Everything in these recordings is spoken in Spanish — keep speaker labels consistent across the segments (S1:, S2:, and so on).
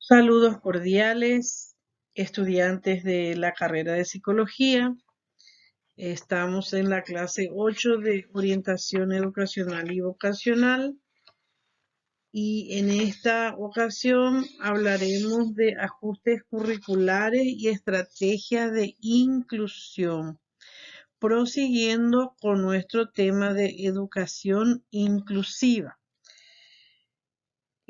S1: Saludos cordiales, estudiantes de la carrera de psicología. Estamos en la clase 8 de orientación educacional y vocacional y en esta ocasión hablaremos de ajustes curriculares y estrategias de inclusión, prosiguiendo con nuestro tema de educación inclusiva.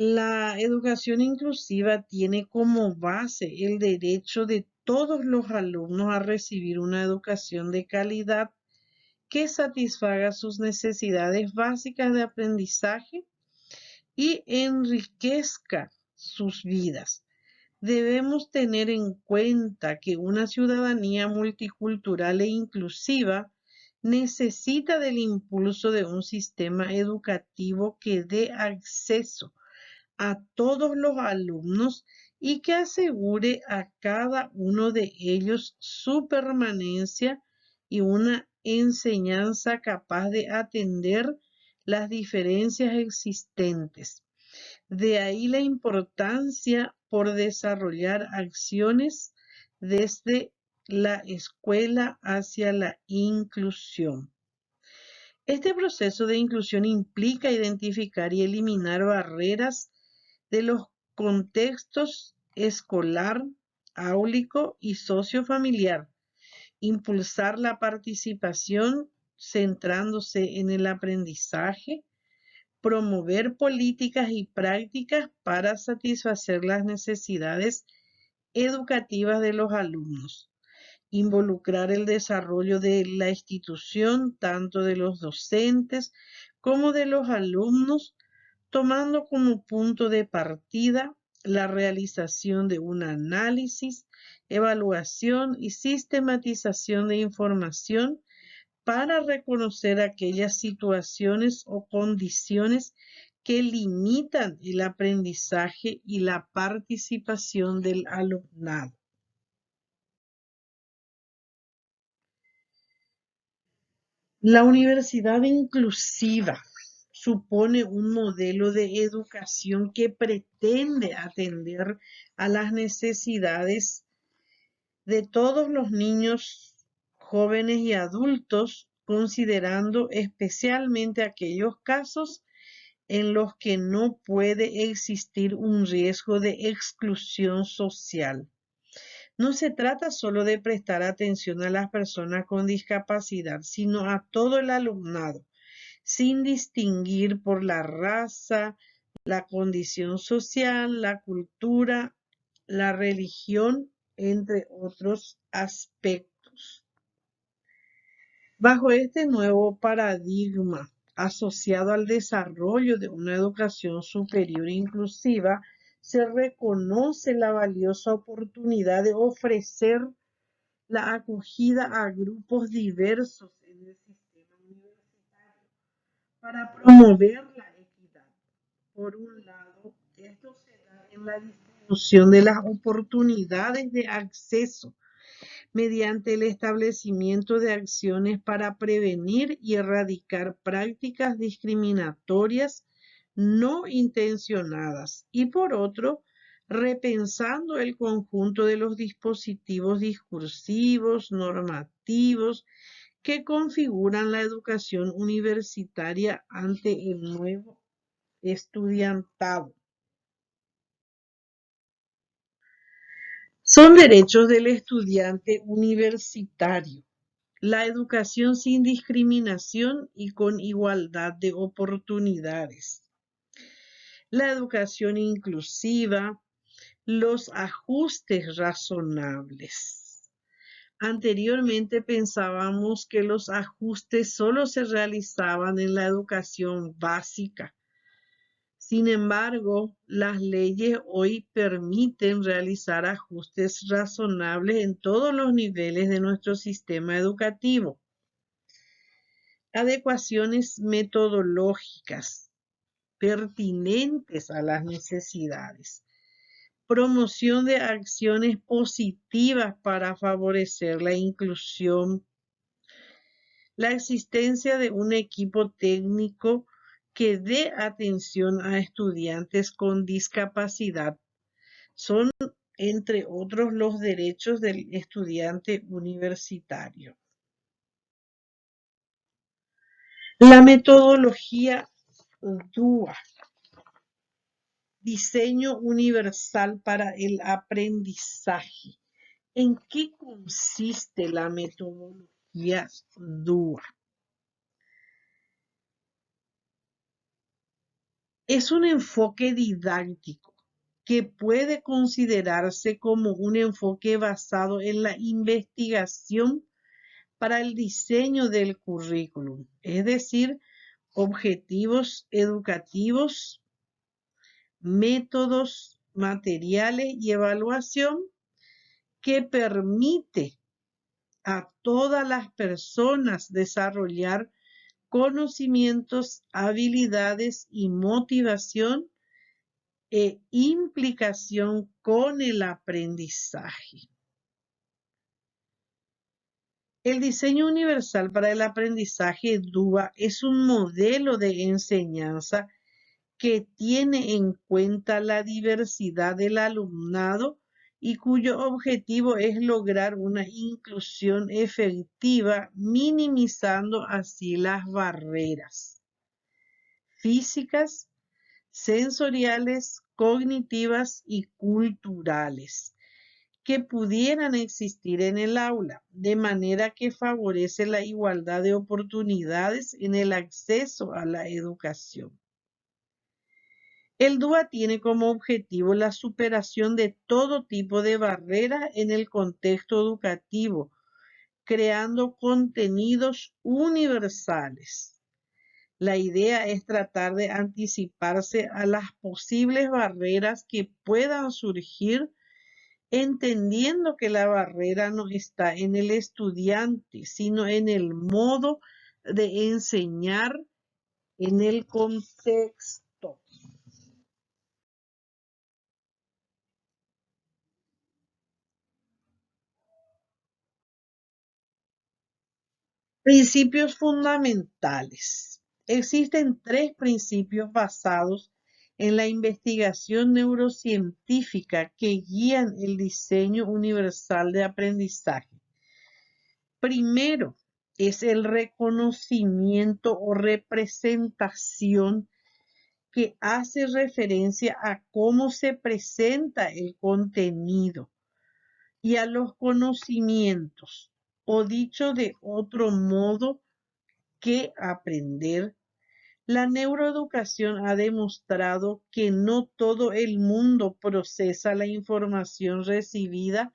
S1: La educación inclusiva tiene como base el derecho de todos los alumnos a recibir una educación de calidad que satisfaga sus necesidades básicas de aprendizaje y enriquezca sus vidas. Debemos tener en cuenta que una ciudadanía multicultural e inclusiva necesita del impulso de un sistema educativo que dé acceso a todos los alumnos y que asegure a cada uno de ellos su permanencia y una enseñanza capaz de atender las diferencias existentes. De ahí la importancia por desarrollar acciones desde la escuela hacia la inclusión. Este proceso de inclusión implica identificar y eliminar barreras de los contextos escolar, áulico y sociofamiliar, impulsar la participación centrándose en el aprendizaje, promover políticas y prácticas para satisfacer las necesidades educativas de los alumnos, involucrar el desarrollo de la institución, tanto de los docentes como de los alumnos, tomando como punto de partida la realización de un análisis, evaluación y sistematización de información para reconocer aquellas situaciones o condiciones que limitan el aprendizaje y la participación del alumnado. La universidad inclusiva supone un modelo de educación que pretende atender a las necesidades de todos los niños, jóvenes y adultos, considerando especialmente aquellos casos en los que no puede existir un riesgo de exclusión social. No se trata solo de prestar atención a las personas con discapacidad, sino a todo el alumnado, sin distinguir por la raza, la condición social, la cultura, la religión, entre otros aspectos. Bajo este nuevo paradigma asociado al desarrollo de una educación superior inclusiva, se reconoce la valiosa oportunidad de ofrecer la acogida a grupos diversos en el sistema universitario para promover la equidad. Por un lado, esto se da en la distribución de las oportunidades de acceso mediante el establecimiento de acciones para prevenir y erradicar prácticas discriminatorias no intencionadas y por otro, repensando el conjunto de los dispositivos discursivos, normativos, que configuran la educación universitaria ante el nuevo estudiantado. Son derechos del estudiante universitario. La educación sin discriminación y con igualdad de oportunidades. La educación inclusiva, los ajustes razonables. Anteriormente pensábamos que los ajustes solo se realizaban en la educación básica. Sin embargo, las leyes hoy permiten realizar ajustes razonables en todos los niveles de nuestro sistema educativo. Adecuaciones metodológicas pertinentes a las necesidades. Promoción de acciones positivas para favorecer la inclusión. La existencia de un equipo técnico que dé atención a estudiantes con discapacidad, Son, entre otros, los derechos del estudiante universitario. La metodología DUA, diseño universal para el aprendizaje. ¿En qué consiste la metodología DUA? Es un enfoque didáctico que puede considerarse como un enfoque basado en la investigación para el diseño del currículum, es decir, objetivos educativos, métodos, materiales y evaluación que permite a todas las personas desarrollar conocimientos, habilidades y motivación e implicación con el aprendizaje. El diseño universal para el aprendizaje DUA es un modelo de enseñanza que tiene en cuenta la diversidad del alumnado y cuyo objetivo es lograr una inclusión efectiva, minimizando así las barreras físicas, sensoriales, cognitivas y culturales que pudieran existir en el aula, de manera que favorece la igualdad de oportunidades en el acceso a la educación. El DUA tiene como objetivo la superación de todo tipo de barreras en el contexto educativo, creando contenidos universales. La idea es tratar de anticiparse a las posibles barreras que puedan surgir, entendiendo que la barrera no está en el estudiante, sino en el modo de enseñar, en el contexto. Principios fundamentales. Existen tres principios basados en la investigación neurocientífica que guían el diseño universal de aprendizaje. Primero, es el reconocimiento o representación que hace referencia a cómo se presenta el contenido y a los conocimientos, o dicho de otro modo, que aprender. La neuroeducación ha demostrado que no todo el mundo procesa la información recibida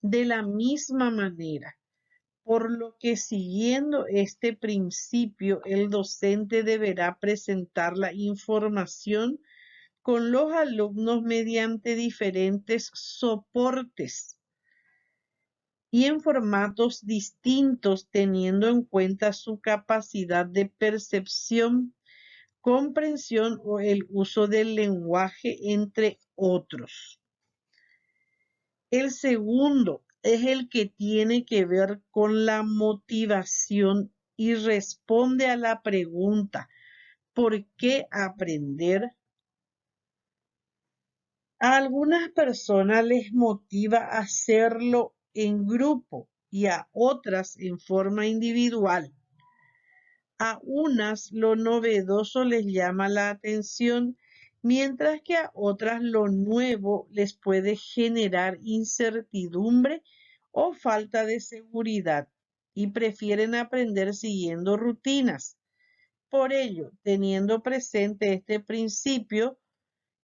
S1: de la misma manera, por lo que siguiendo este principio, el docente deberá presentar la información con los alumnos mediante diferentes soportes y en formatos distintos, teniendo en cuenta su capacidad de percepción, comprensión o el uso del lenguaje, entre otros. El segundo es el que tiene que ver con la motivación y responde a la pregunta, ¿por qué aprender? A algunas personas les motiva hacerlo en grupo y a otras en forma individual. A unas lo novedoso les llama la atención, mientras que a otras lo nuevo les puede generar incertidumbre o falta de seguridad y prefieren aprender siguiendo rutinas. Por ello, teniendo presente este principio,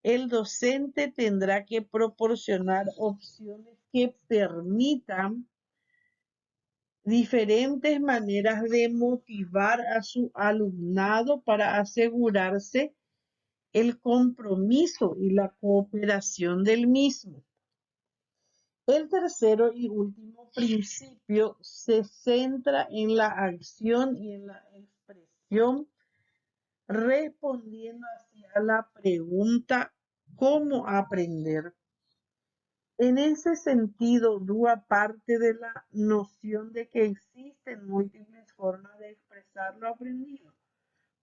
S1: el docente tendrá que proporcionar opciones que permitan diferentes maneras de motivar a su alumnado para asegurarse el compromiso y la cooperación del mismo. El tercero y último principio se centra en la acción y en la expresión, respondiendo así a la pregunta ¿cómo aprender? En ese sentido, DUA parte de la noción de que existen múltiples formas de expresar lo aprendido.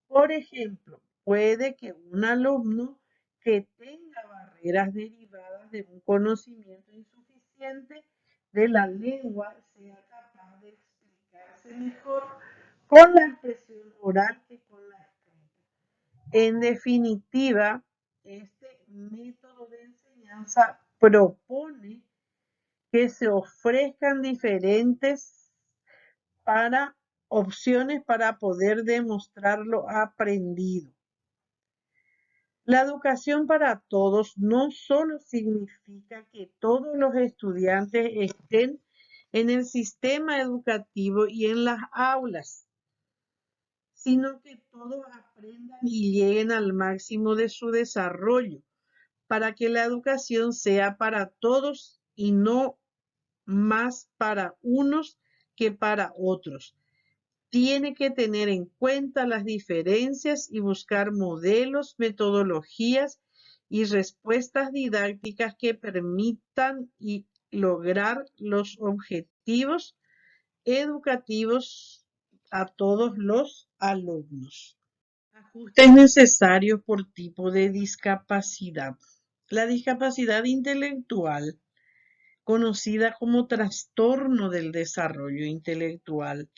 S1: Por ejemplo, puede que un alumno que tenga barreras derivadas de un conocimiento insuficiente de la lengua sea capaz de explicarse mejor con la expresión oral que con la escrita. En definitiva, este método de enseñanza propone que se ofrezcan diferentes opciones para poder demostrar lo aprendido. La educación para todos no solo significa que todos los estudiantes estén en el sistema educativo y en las aulas, sino que todos aprendan y lleguen al máximo de su desarrollo, para que la educación sea para todos y no más para unos que para otros. Tiene que tener en cuenta las diferencias y buscar modelos, metodologías y respuestas didácticas que permitan lograr los objetivos educativos a todos los alumnos. Ajustes necesarios por tipo de discapacidad. La discapacidad intelectual, conocida como trastorno del desarrollo intelectual,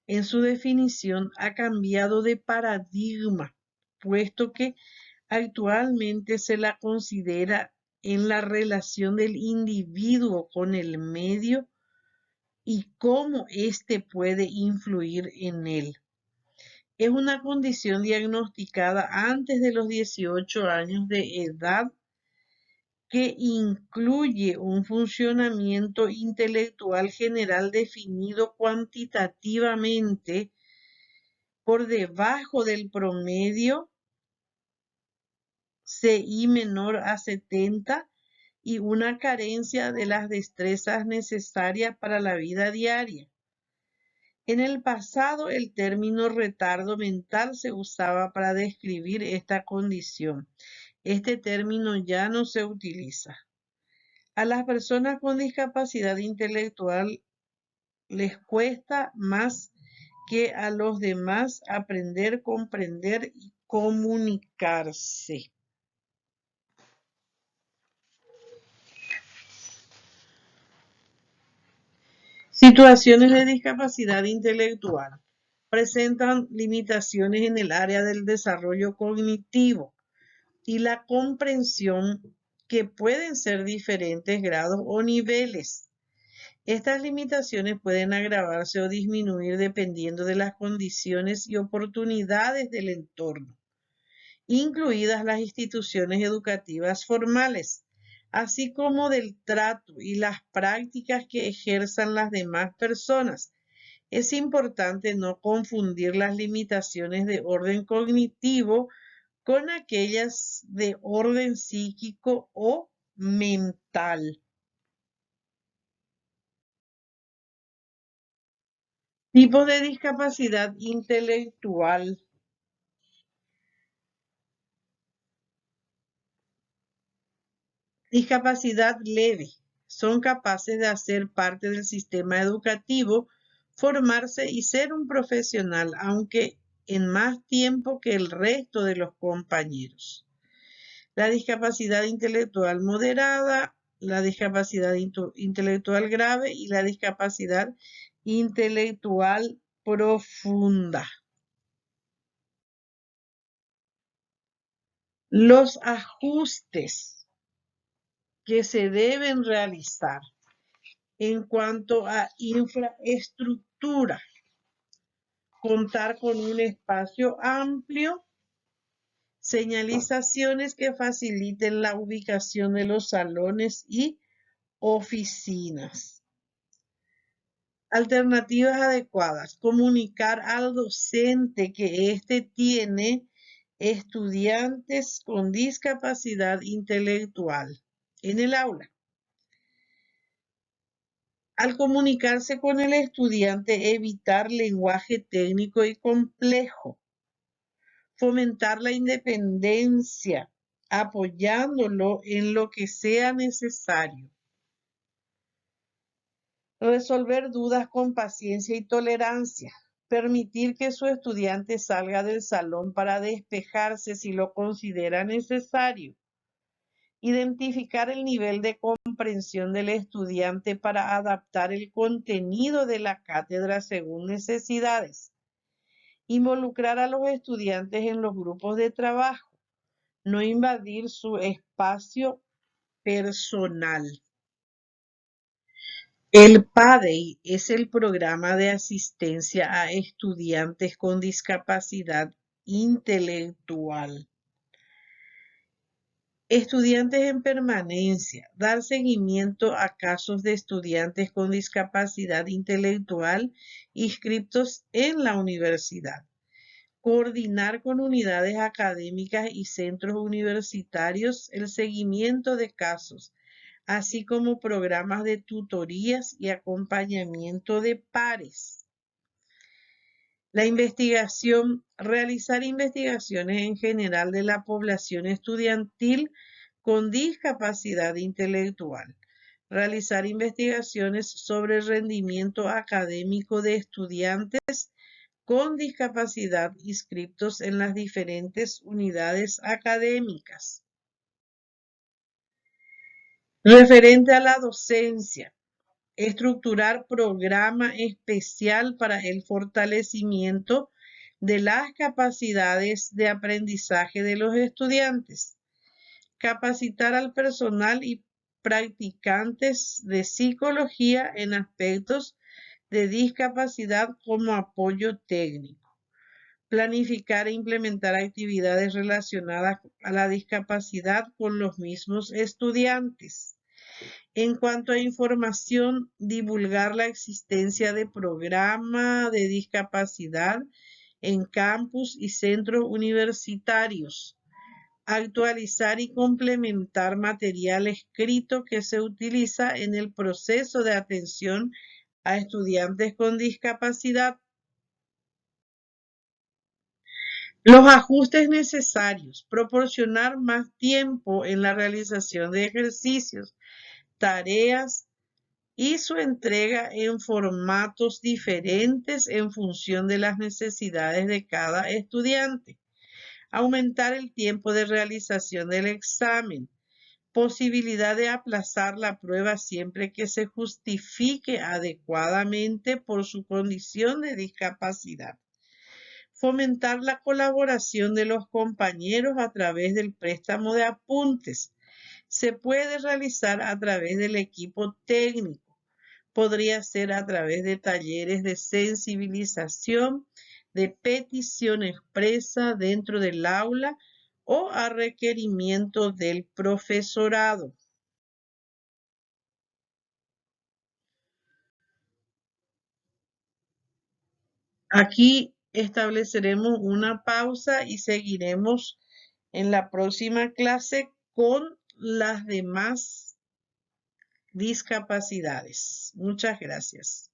S1: en su definición ha cambiado de paradigma, puesto que actualmente se la considera en la relación del individuo con el medio y cómo éste puede influir en él. Es una condición diagnosticada antes de los 18 años de edad que incluye un funcionamiento intelectual general definido cuantitativamente por debajo del promedio CI menor a 70 y una carencia de las destrezas necesarias para la vida diaria. En el pasado, el término retardo mental se usaba para describir esta condición. Este término ya no se utiliza. A las personas con discapacidad intelectual les cuesta más que a los demás aprender, comprender y comunicarse. Situaciones de discapacidad intelectual presentan limitaciones en el área del desarrollo cognitivo y la comprensión que pueden ser diferentes grados o niveles. Estas limitaciones pueden agravarse o disminuir dependiendo de las condiciones y oportunidades del entorno, incluidas las instituciones educativas formales, así como del trato y las prácticas que ejerzan las demás personas. Es importante no confundir las limitaciones de orden cognitivo con aquellas de orden psíquico o mental. Tipos de discapacidad intelectual. Discapacidad leve. Son capaces de hacer parte del sistema educativo, formarse y ser un profesional, aunque en más tiempo que el resto de los compañeros. La discapacidad intelectual moderada, la discapacidad intelectual grave y la discapacidad intelectual profunda. Los ajustes que se deben realizar en cuanto a infraestructura: contar con un espacio amplio, señalizaciones que faciliten la ubicación de los salones y oficinas. Alternativas adecuadas: comunicar al docente que éste tiene estudiantes con discapacidad intelectual en el aula. Al comunicarse con el estudiante, evitar lenguaje técnico y complejo. Fomentar la independencia, apoyándolo en lo que sea necesario. Resolver dudas con paciencia y tolerancia. Permitir que su estudiante salga del salón para despejarse si lo considera necesario. Identificar el nivel de comprensión del estudiante para adaptar el contenido de la cátedra según necesidades. Involucrar a los estudiantes en los grupos de trabajo. No invadir su espacio personal. El PADEI es el programa de asistencia a estudiantes con discapacidad intelectual. Estudiantes en permanencia. Dar seguimiento a casos de estudiantes con discapacidad intelectual inscritos en la universidad. Coordinar con unidades académicas y centros universitarios el seguimiento de casos, así como programas de tutorías y acompañamiento de pares. La investigación, realizar investigaciones en general de la población estudiantil con discapacidad intelectual. Realizar investigaciones sobre el rendimiento académico de estudiantes con discapacidad inscritos en las diferentes unidades académicas. Referente a la docencia, estructurar programa especial para el fortalecimiento de las capacidades de aprendizaje de los estudiantes. Capacitar al personal y practicantes de psicología en aspectos de discapacidad como apoyo técnico. Planificar e implementar actividades relacionadas a la discapacidad con los mismos estudiantes. En cuanto a información, divulgar la existencia de programa de discapacidad en campus y centros universitarios. Actualizar y complementar material escrito que se utiliza en el proceso de atención a estudiantes con discapacidad. Los ajustes necesarios. Proporcionar más tiempo en la realización de ejercicios, tareas y su entrega en formatos diferentes en función de las necesidades de cada estudiante. Aumentar el tiempo de realización del examen. Posibilidad de aplazar la prueba siempre que se justifique adecuadamente por su condición de discapacidad. Fomentar la colaboración de los compañeros a través del préstamo de apuntes. Se puede realizar a través del equipo técnico. Podría ser a través de talleres de sensibilización, de petición expresa dentro del aula o a requerimiento del profesorado. Aquí estableceremos una pausa y seguiremos en la próxima clase con las demás discapacidades. Muchas gracias.